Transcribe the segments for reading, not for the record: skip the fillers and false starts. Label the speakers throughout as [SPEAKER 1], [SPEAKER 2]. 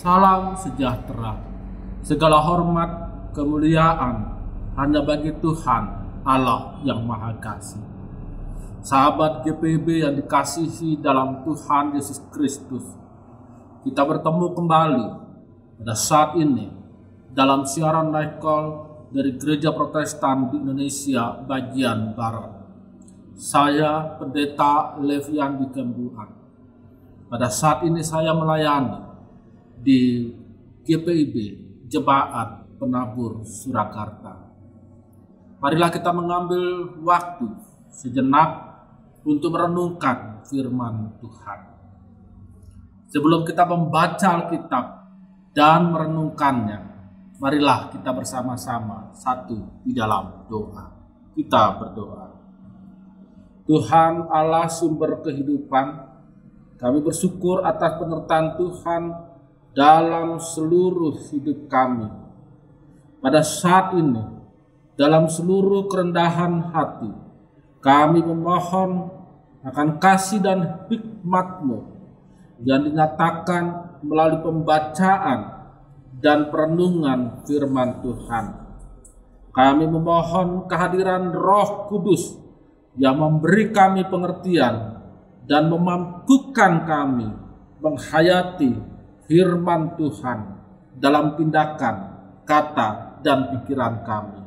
[SPEAKER 1] Salam sejahtera, segala hormat, kemuliaan hanya bagi Tuhan Allah yang Maha Kasih. Sahabat GPIB yang dikasihi dalam Tuhan Yesus Kristus, kita bertemu kembali pada saat ini dalam siaran live call dari Gereja Protestan di Indonesia bagian Barat. Saya Pendeta Levian di Kembuhan. Pada saat ini saya melayani di GPIB Jemaat Penabur Surakarta. Marilah kita mengambil waktu sejenak untuk merenungkan firman Tuhan. Sebelum kita membaca Alkitab dan merenungkannya, marilah kita bersama-sama satu di dalam doa. Kita berdoa. Tuhan Allah sumber kehidupan, kami bersyukur atas penyertaan Tuhan dalam seluruh hidup kami. Pada saat ini, dalam seluruh kerendahan hati, kami memohon akan kasih dan hikmat-Mu yang dinyatakan melalui pembacaan dan perenungan firman Tuhan. Kami memohon kehadiran Roh Kudus yang memberi kami pengertian dan memampukan kami menghayati firman Tuhan dalam tindakan, kata, dan pikiran kami.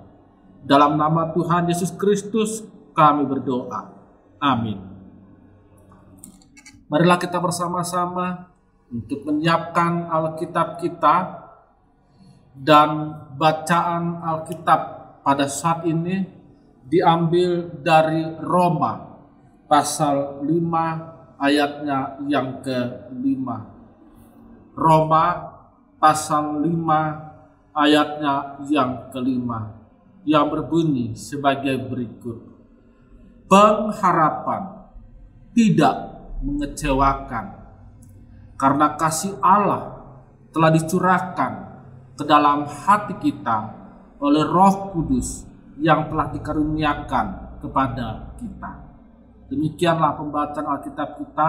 [SPEAKER 1] Dalam nama Tuhan Yesus Kristus kami berdoa. Amin. Marilah kita bersama-sama untuk menyiapkan Alkitab kita, dan bacaan Alkitab pada saat ini diambil dari Roma pasal 5 ayatnya yang ke-5. Roma pasal 5 ayatnya yang ke-5 yang berbunyi sebagai berikut. Pengharapan tidak mengecewakan, karena kasih Allah telah dicurahkan ke dalam hati kita oleh Roh Kudus yang telah dikaruniakan kepada kita. Demikianlah pembacaan Alkitab kita.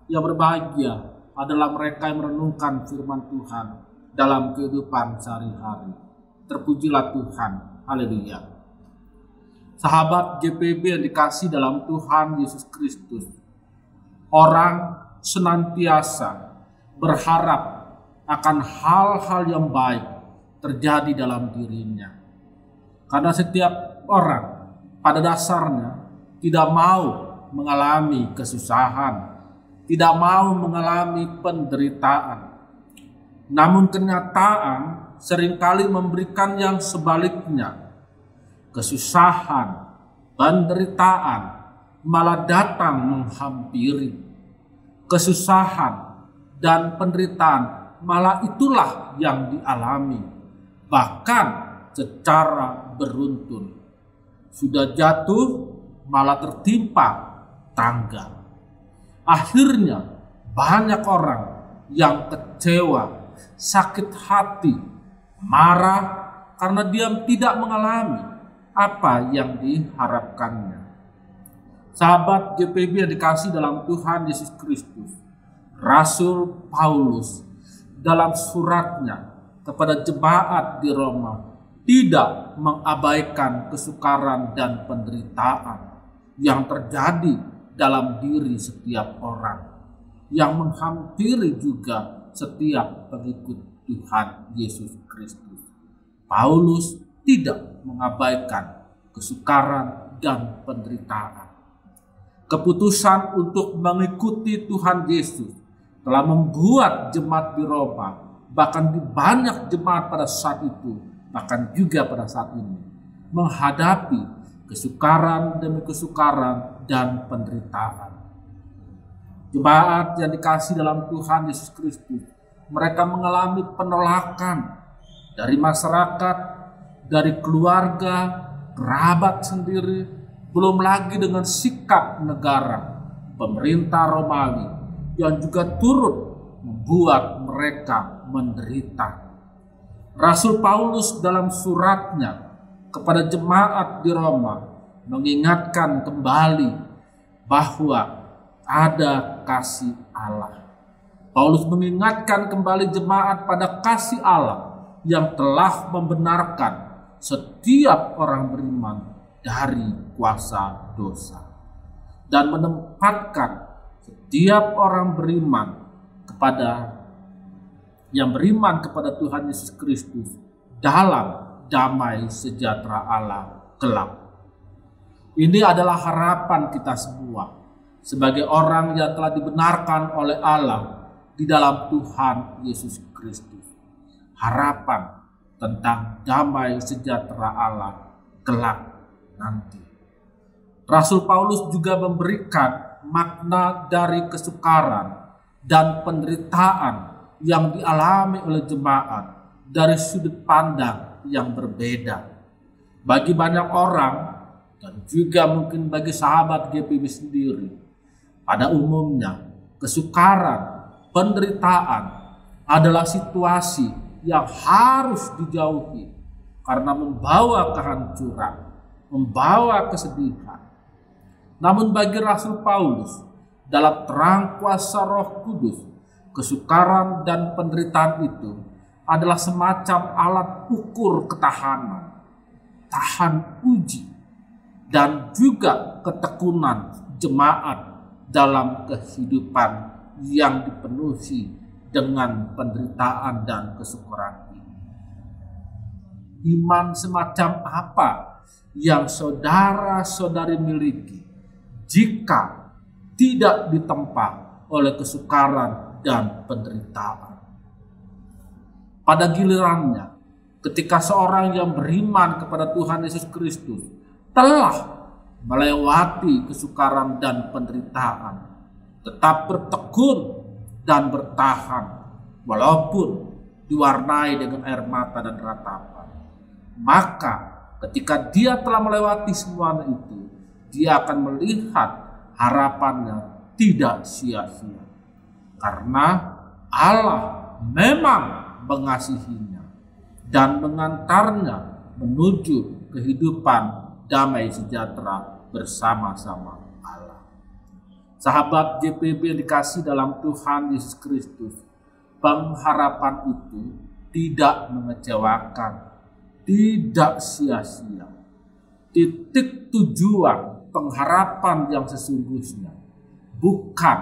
[SPEAKER 1] Yang berbahagia adalah mereka yang merenungkan firman Tuhan dalam kehidupan sehari-hari. Terpujilah Tuhan. Haleluya. Sahabat GPIB yang dikasihi dalam Tuhan Yesus Kristus, orang senantiasa berharap akan hal-hal yang baik terjadi dalam dirinya. Karena setiap orang pada dasarnya tidak mau mengalami kesusahan, tidak mau mengalami penderitaan. Namun kenyataan seringkali memberikan yang sebaliknya. Kesusahan, penderitaan malah datang menghampiri. Kesusahan dan penderitaan malah itulah yang dialami, bahkan secara beruntun. Sudah jatuh malah tertimpa tangga. Akhirnya banyak orang yang kecewa, sakit hati, marah karena dia tidak mengalami apa yang diharapkannya. Sahabat GPIB yang dikasihi dalam Tuhan Yesus Kristus, Rasul Paulus dalam suratnya kepada jemaat di Roma tidak mengabaikan kesukaran dan penderitaan yang terjadi dalam diri setiap orang, yang menghampiri juga setiap pengikut Tuhan Yesus Kristus. Paulus tidak mengabaikan kesukaran dan penderitaan. Keputusan untuk mengikuti Tuhan Yesus telah membuat jemaat di Roma, bahkan di banyak jemaat pada saat itu, bahkan juga pada saat ini, menghadapi kesukaran demi kesukaran dan penderitaan. Jemaat yang dikasihi dalam Tuhan Yesus Kristus, mereka mengalami penolakan dari masyarakat, dari keluarga, kerabat sendiri, belum lagi dengan sikap negara, pemerintah Romawi yang juga turut membuat mereka menderita. Rasul Paulus dalam suratnya kepada jemaat di Roma mengingatkan kembali bahwa ada kasih Allah. Paulus mengingatkan kembali jemaat pada kasih Allah yang telah membenarkan setiap orang beriman dari kuasa dosa dan menempatkan setiap orang beriman kepada Tuhan Yesus Kristus dalam damai sejahtera Allah kelak. Ini adalah harapan kita semua sebagai orang yang telah dibenarkan oleh Allah di dalam Tuhan Yesus Kristus. Harapan tentang damai sejahtera Allah kelak nanti. Rasul Paulus juga memberikan makna dari kesukaran dan penderitaan yang dialami oleh jemaat dari sudut pandang yang berbeda. Bagi banyak orang dan juga mungkin bagi sahabat GPB sendiri, pada umumnya kesukaran, penderitaan adalah situasi yang harus dijauhi karena membawa kehancuran, membawa kesedihan. Namun bagi Rasul Paulus, dalam terang kuasa Roh Kudus, kesukaran dan penderitaan itu adalah semacam alat ukur ketahanan, tahan uji, dan juga ketekunan jemaat dalam kehidupan yang dipenuhi dengan penderitaan dan kesukaran ini. Iman semacam apa yang saudara-saudari miliki jika tidak ditempa oleh kesukaran dan penderitaan? Pada gilirannya, ketika seorang yang beriman kepada Tuhan Yesus Kristus telah melewati kesukaran dan penderitaan, tetap bertekun dan bertahan walaupun diwarnai dengan air mata dan ratapan, maka ketika dia telah melewati semuanya itu, dia akan melihat harapannya tidak sia-sia, karena Allah memang mengasihinya dan mengantarnya menuju kehidupan damai sejahtera bersama-sama Allah. Sahabat GPB yang dikasih dalam Tuhan Yesus Kristus, pengharapan itu tidak mengecewakan, tidak sia-sia. Titik tujuan pengharapan yang sesungguhnya bukan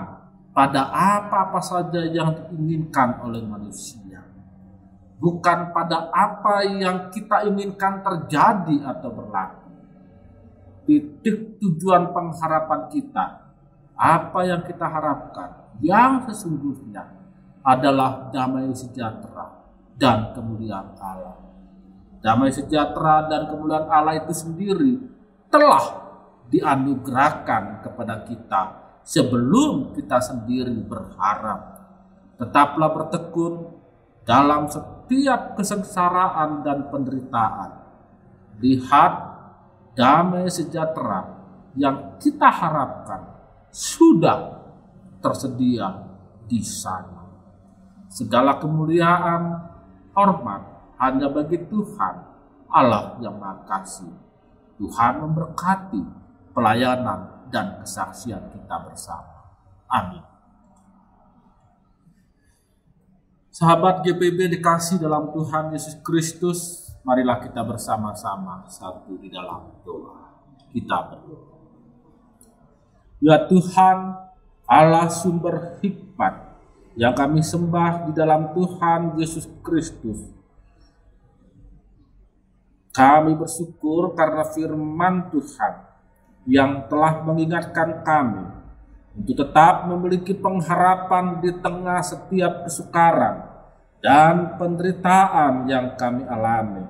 [SPEAKER 1] pada apa-apa saja yang diinginkan oleh manusia, bukan pada apa yang kita inginkan terjadi atau berlaku. Titik tujuan pengharapan kita, apa yang kita harapkan yang sesungguhnya adalah damai sejahtera dan kemuliaan Allah. Damai sejahtera dan kemuliaan Allah itu sendiri telah dianugerahkan kepada kita sebelum kita sendiri berharap. Tetaplah bertekun dalam setiap kesengsaraan dan penderitaan. Lihat damai sejahtera yang kita harapkan sudah tersedia di sana. Segala kemuliaan, hormat hanya bagi Tuhan Allah yang Maha Kasih. Tuhan memberkati pelayanan dan kesaksian kita bersama. Amin. Sahabat GPB dikasih dalam Tuhan Yesus Kristus, marilah kita bersama-sama satu di dalam doa. Kita berdoa. Ya Tuhan, Allah sumber hikmat yang kami sembah di dalam Tuhan Yesus Kristus, kami bersyukur karena firman Tuhan yang telah mengingatkan kami untuk tetap memiliki pengharapan di tengah setiap kesukaran dan penderitaan yang kami alami.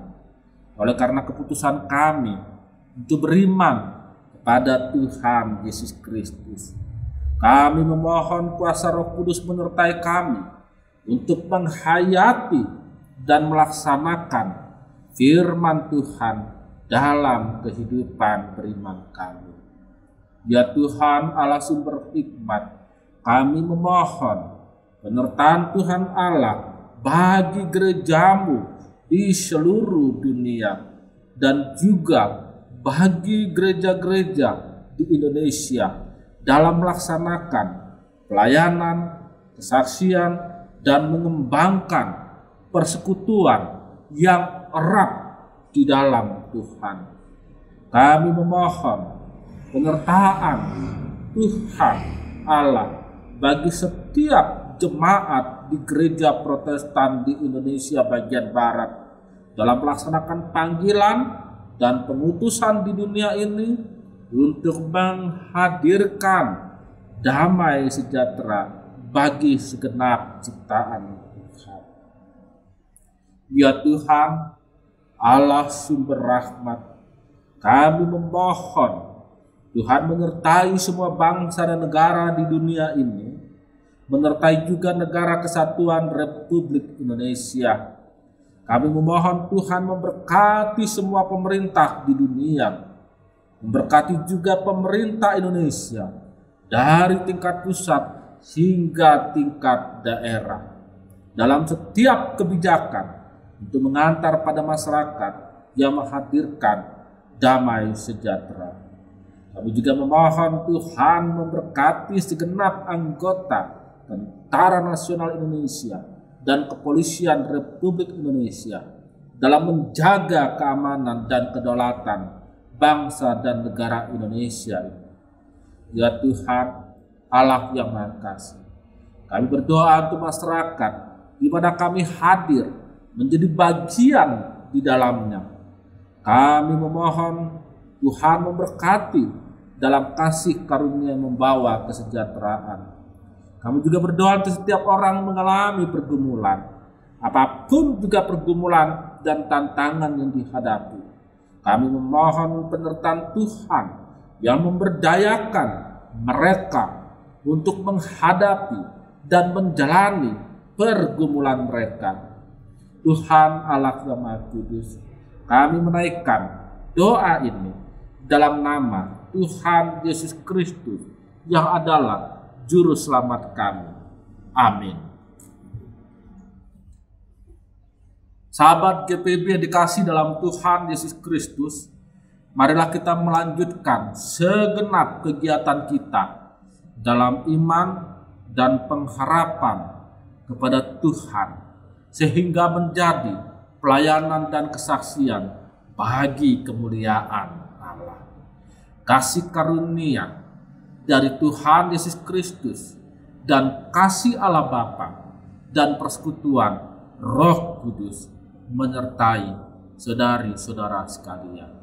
[SPEAKER 1] Oleh karena keputusan kami untuk beriman kepada Tuhan Yesus Kristus, kami memohon kuasa Roh Kudus menyertai kami untuk menghayati dan melaksanakan firman Tuhan dalam kehidupan beriman kami. Ya Tuhan Allah sumber hikmat, kami memohon penyertaan Tuhan Allah bagi gerejamu di seluruh dunia dan juga bagi gereja-gereja di Indonesia dalam melaksanakan pelayanan, kesaksian, dan mengembangkan persekutuan yang erat di dalam Tuhan. Kami memohon penyertaan Tuhan Allah bagi setiap jemaat di gereja Protestan di Indonesia bagian Barat dalam melaksanakan panggilan dan pengutusan di dunia ini untuk menghadirkan damai sejahtera bagi segenap ciptaan Tuhan. Ya Tuhan, Allah sumber rahmat, kami memohon Tuhan menyertai semua bangsa dan negara di dunia ini, menyertai juga negara kesatuan Republik Indonesia. Kami memohon Tuhan memberkati semua pemerintah di dunia, memberkati juga pemerintah Indonesia dari tingkat pusat hingga tingkat daerah dalam setiap kebijakan untuk mengantar pada masyarakat yang menghadirkan damai sejahtera. Kami juga memohon Tuhan memberkati segenap anggota Tentara Nasional Indonesia dan Kepolisian Republik Indonesia dalam menjaga keamanan dan kedaulatan bangsa dan negara Indonesia. Ya Tuhan, Allah yang Maha Kasih, kami berdoa untuk masyarakat di mana kami hadir menjadi bagian di dalamnya. Kami memohon Tuhan memberkati dalam kasih karunia yang membawa kesejahteraan. Kami juga berdoa untuk setiap orang mengalami pergumulan, apapun juga pergumulan dan tantangan yang dihadapi. Kami memohon penyertaan Tuhan yang memberdayakan mereka untuk menghadapi dan menjalani pergumulan mereka. Tuhan Allah yang Maha Kudus, kami menaikkan doa ini dalam nama Tuhan Yesus Kristus yang adalah Juru Selamat kami. Amin. Sahabat GPB yang dikasih dalam Tuhan Yesus Kristus, marilah kita melanjutkan segenap kegiatan kita dalam iman dan pengharapan kepada Tuhan, sehingga menjadi pelayanan dan kesaksian bagi kemuliaan Allah. Kasih karunia dari Tuhan Yesus Kristus dan kasih Allah Bapa dan persekutuan Roh Kudus menyertai saudari-saudara sekalian.